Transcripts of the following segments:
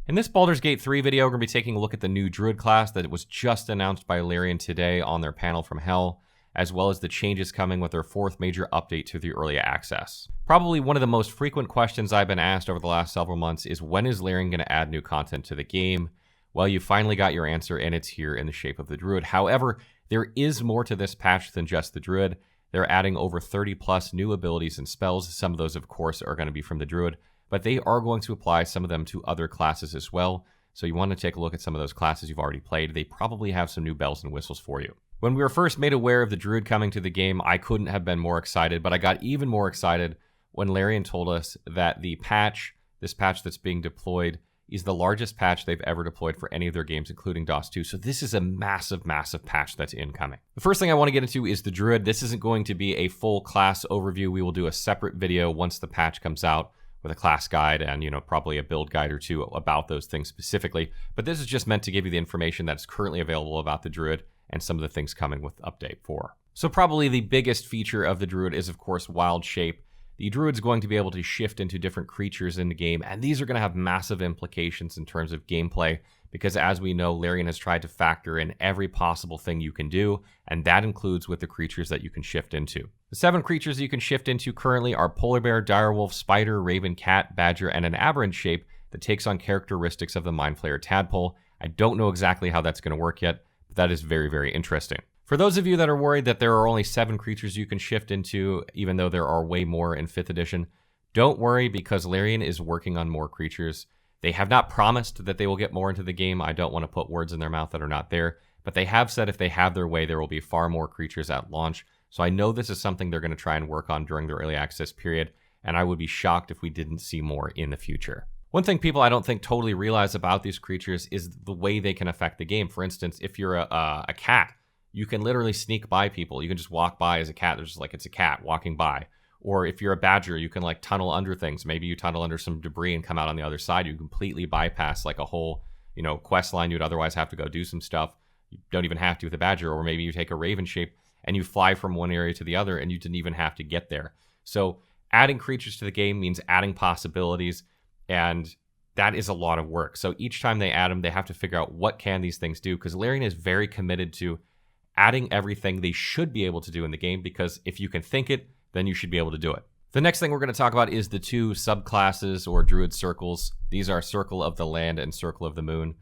In this Baldur's Gate 3 video, we're going to be taking a look at the new Druid class that was just announced by Larian today on their panel from Hell, as well as the changes coming with their fourth major update to the Early Access. Probably one of the most frequent questions I've been asked over the last several months is, when is Larian going to add new content to the game? Well, you finally got your answer, and it's here in the shape of the Druid. However, there is more to this patch than just the Druid. They're adding over 30 plus new abilities and spells. Some of those, of course, are going to be from the Druid, but they are going to apply some of them to other classes as well. So you want to take a look at some of those classes you've already played. They probably have some new bells and whistles for you. When we were first made aware of the Druid coming to the game, I couldn't have been more excited, but I got even more excited when Larian told us that this patch that's being deployed, is the largest patch they've ever deployed for any of their games, including DOS 2. So this is a massive, massive patch that's incoming. The first thing I want to get into is the Druid. This isn't going to be a full class overview. We will do a separate video once the patch comes out with a class guide and, probably a build guide or two about those things specifically. But this is just meant to give you the information that's currently available about the Druid and some of the things coming with Update 4. So probably the biggest feature of the Druid is, of course, Wild Shape. The Druid's going to be able to shift into different creatures in the game, and these are going to have massive implications in terms of gameplay, because as we know, Larian has tried to factor in every possible thing you can do, and that includes with the creatures that you can shift into. The 7 creatures you can shift into currently are Polar Bear, Direwolf, Spider, Raven, Cat, Badger, and an Aberrant shape that takes on characteristics of the Mind Flayer Tadpole. I don't know exactly how that's going to work yet, but that is very, very interesting. For those of you that are worried that there are only 7 creatures you can shift into, even though there are way more in 5th edition, don't worry, because Larian is working on more creatures. They have not promised that they will get more into the game. I don't want to put words in their mouth that are not there, but they have said if they have their way, there will be far more creatures at launch. So I know this is something they're going to try and work on during their early access period, and I would be shocked if we didn't see more in the future. One thing people I don't think totally realize about these creatures is the way they can affect the game. For instance, if you're a cat, you can literally sneak by people. You can just walk by as a cat. There's just like, it's a cat walking by. Or if you're a badger, you can like tunnel under things. Maybe you tunnel under some debris and come out on the other side. You completely bypass like a whole, quest line. You'd otherwise have to go do some stuff. You don't even have to with a badger. Or maybe you take a raven shape and you fly from one area to the other and you didn't even have to get there. So adding creatures to the game means adding possibilities, and that is a lot of work. So each time they add them, they have to figure out what can these things do, because Larian is very committed to adding everything they should be able to do in the game, because if you can think it, then you should be able to do it. The next thing we're going to talk about is the 2 subclasses or Druid circles. These are Circle of the Land and Circle of the Moon.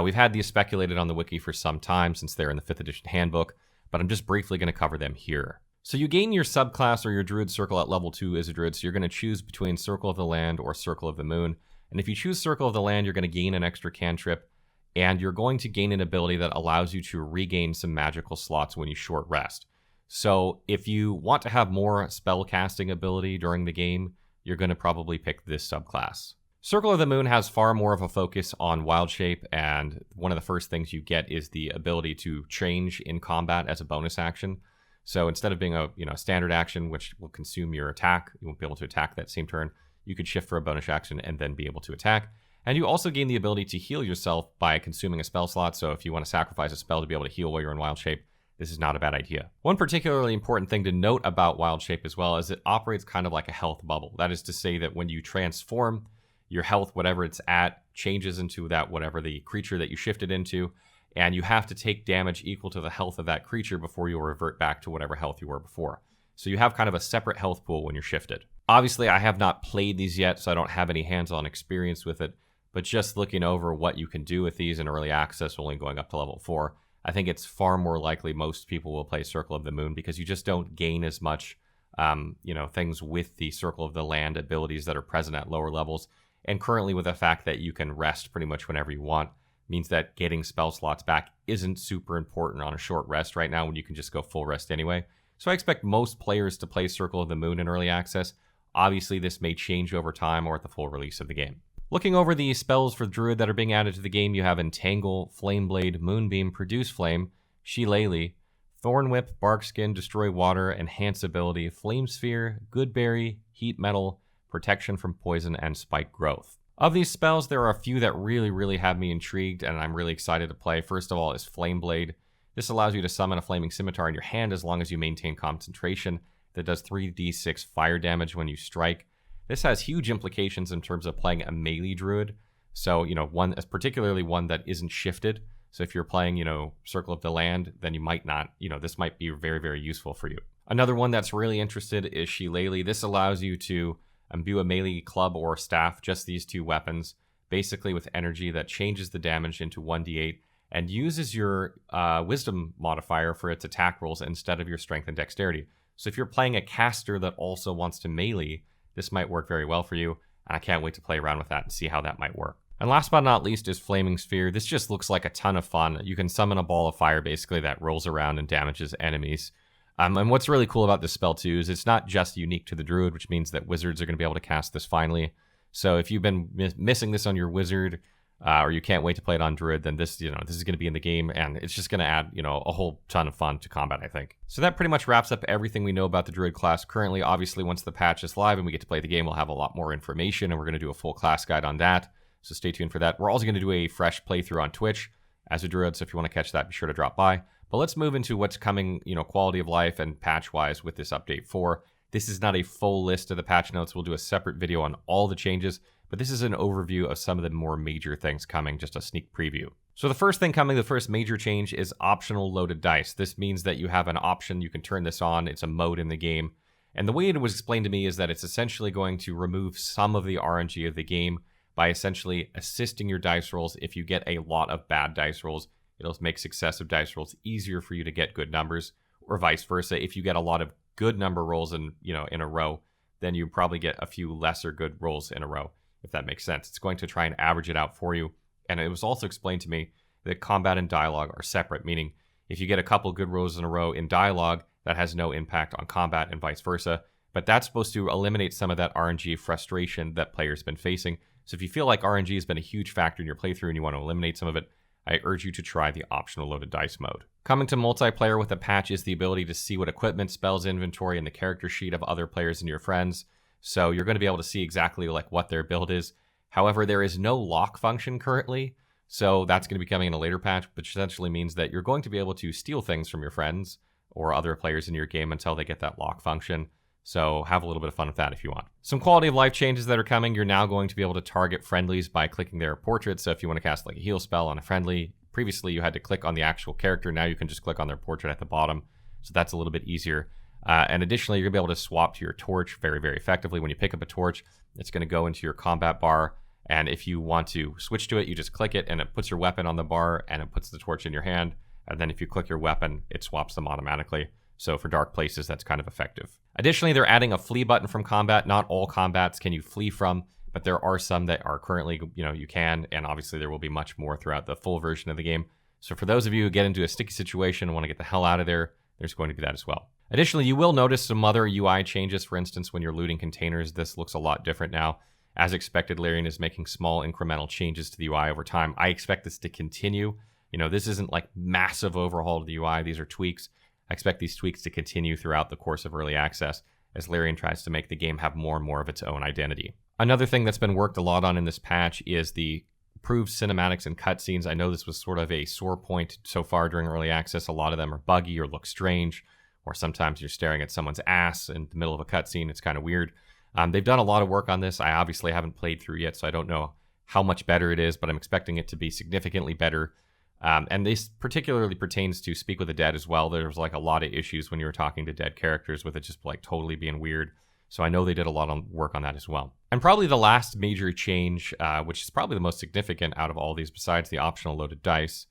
We've had these speculated on the wiki for some time since they're in the 5th edition handbook, but I'm just briefly going to cover them here. So you gain your subclass or your Druid circle at level 2 as a Druid, so you're going to choose between Circle of the Land or Circle of the Moon. And if you choose Circle of the Land, you're going to gain an extra cantrip, and you're going to gain an ability that allows you to regain some magical slots when you short rest. So if you want to have more spell casting ability during the game, you're going to probably pick this subclass. Circle of the Moon has far more of a focus on Wild Shape, and one of the first things you get is the ability to change in combat as a bonus action. So instead of being a standard action, which will consume your attack, you won't be able to attack that same turn, you could shift for a bonus action and then be able to attack. And you also gain the ability to heal yourself by consuming a spell slot. So if you want to sacrifice a spell to be able to heal while you're in Wild Shape, this is not a bad idea. One particularly important thing to note about Wild Shape as well is it operates kind of like a health bubble. That is to say that when you transform, your health, whatever it's at, changes into that whatever the creature that you shifted into, and you have to take damage equal to the health of that creature before you'll revert back to whatever health you were before. So you have kind of a separate health pool when you're shifted. Obviously, I have not played these yet, so I don't have any hands-on experience with it. But just looking over what you can do with these in early access, only going up to level 4, I think it's far more likely most people will play Circle of the Moon, because you just don't gain as much, things with the Circle of the Land abilities that are present at lower levels. And currently, with the fact that you can rest pretty much whenever you want, means that getting spell slots back isn't super important on a short rest right now when you can just go full rest anyway. So I expect most players to play Circle of the Moon in early access. Obviously, this may change over time or at the full release of the game. Looking over the spells for Druid that are being added to the game, you have Entangle, Flameblade, Moonbeam, Produce Flame, Shillelagh, Thorn Whip, Barkskin, Destroy Water, Enhance Ability, Flame Sphere, Goodberry, Heat Metal, Protection from Poison, and Spike Growth. Of these spells, there are a few that really have me intrigued and I'm really excited to play. First of all is Flameblade. This allows you to summon a flaming scimitar in your hand as long as you maintain concentration. That does 3d6 fire damage when you strike. This has huge implications in terms of playing a melee druid, So, one, particularly one that isn't shifted. So if you're playing, Circle of the Land, then you might not, this might be very, very useful for you. Another one that's really interested is Shillelagh. This allows you to imbue a melee club or staff, just these two weapons, basically with energy that changes the damage into 1d8 and uses your wisdom modifier for its attack rolls instead of your strength and dexterity. So if you're playing a caster that also wants to melee, this might work very well for you. And I can't wait to play around with that and see how that might work. And last but not least is Flaming Sphere. This just looks like a ton of fun. You can summon a ball of fire basically that rolls around and damages enemies. And what's really cool about this spell too is it's not just unique to the Druid, which means that wizards are going to be able to cast this finally. So if you've been missing this on your wizard, or you can't wait to play it on Druid, then this is going to be in the game, and it's just going to add, a whole ton of fun to combat, I think. So that pretty much wraps up everything we know about the Druid class currently. Obviously, once the patch is live and we get to play the game, we'll have a lot more information, and we're going to do a full class guide on that. So stay tuned for that. We're also going to do a fresh playthrough on Twitch as a Druid, so if you want to catch that, be sure to drop by. But let's move into what's coming, quality of life and patch-wise with this update 4. This is not a full list of the patch notes. We'll do a separate video on all the changes, but this is an overview of some of the more major things coming, just a sneak preview. So the first thing coming, the first major change is optional loaded dice. This means that you have an option, you can turn this on, it's a mode in the game. And the way it was explained to me is that it's essentially going to remove some of the RNG of the game by essentially assisting your dice rolls. If you get a lot of bad dice rolls, it'll make successive dice rolls easier for you to get good numbers, or vice versa. If you get a lot of good number rolls in a row, then you probably get a few lesser good rolls in a row, if that makes sense. It's going to try and average it out for you. And it was also explained to me that combat and dialogue are separate, meaning if you get a couple good rolls in a row in dialogue, that has no impact on combat and vice versa. But that's supposed to eliminate some of that RNG frustration that players have been facing. So if you feel like RNG has been a huge factor in your playthrough and you want to eliminate some of it, I urge you to try the optional loaded dice mode. Coming to multiplayer with a patch is the ability to see what equipment, spells, inventory, and the character sheet of other players and your friends. So you're going to be able to see exactly what their build is. However, there is no lock function currently, so that's going to be coming in a later patch, which essentially means that you're going to be able to steal things from your friends or other players in your game until they get that lock function. So have a little bit of fun with that if you want. Some quality of life changes that are coming. You're now going to be able to target friendlies by clicking their portrait. So if you want to cast a heal spell on a friendly, previously you had to click on the actual character. Now you can just click on their portrait at the bottom. So that's a little bit easier. And additionally, you're going to be able to swap to your torch very, very effectively. When you pick up a torch, it's going to go into your combat bar. And if you want to switch to it, you just click it and it puts your weapon on the bar and it puts the torch in your hand. And then if you click your weapon, it swaps them automatically. So for dark places, that's kind of effective. Additionally, they're adding a flee button from combat. Not all combats can you flee from, but there are some that are currently, you can. And obviously there will be much more throughout the full version of the game. So for those of you who get into a sticky situation and want to get the hell out of there, there's going to be that as well. Additionally, you will notice some other UI changes. For instance, when you're looting containers, this looks a lot different now. As expected, Larian is making small incremental changes to the UI over time. I expect this to continue. This isn't like massive overhaul to the UI. These are tweaks. I expect these tweaks to continue throughout the course of early access as Larian tries to make the game have more and more of its own identity. Another thing that's been worked a lot on in this patch is the improved cinematics and cutscenes. I know this was sort of a sore point so far during early access. A lot of them are buggy or look strange, or sometimes you're staring at someone's ass in the middle of a cutscene. It's kind of weird. They've done a lot of work on this. I obviously haven't played through yet, so I don't know how much better it is, but I'm expecting it to be significantly better. And this particularly pertains to Speak with the Dead as well. There's a lot of issues when you were talking to dead characters with it just totally being weird. So I know they did a lot of work on that as well. And probably the last major change, which is probably the most significant out of all these besides the optional loaded dice,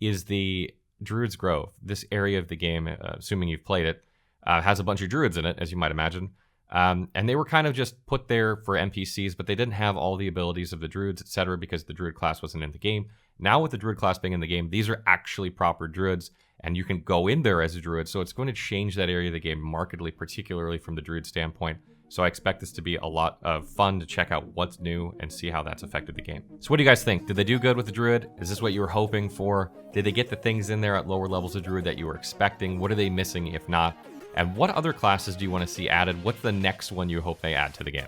is the Druid's Grove. This area of the game, assuming you've played it, has a bunch of druids in it, as you might imagine. And they were kind of just put there for NPCs, but they didn't have all the abilities of the druids, etc., because the druid class wasn't in the game. Now with the druid class being in the game, these are actually proper druids, and you can go in there as a druid, so it's going to change that area of the game markedly, particularly from the druid standpoint. So I expect this to be a lot of fun to check out what's new and see how that's affected the game. So what do you guys think? Did they do good with the druid? Is this what you were hoping for? Did they get the things in there at lower levels of druid that you were expecting? What are they missing if not? And what other classes do you want to see added? What's the next one you hope they add to the game?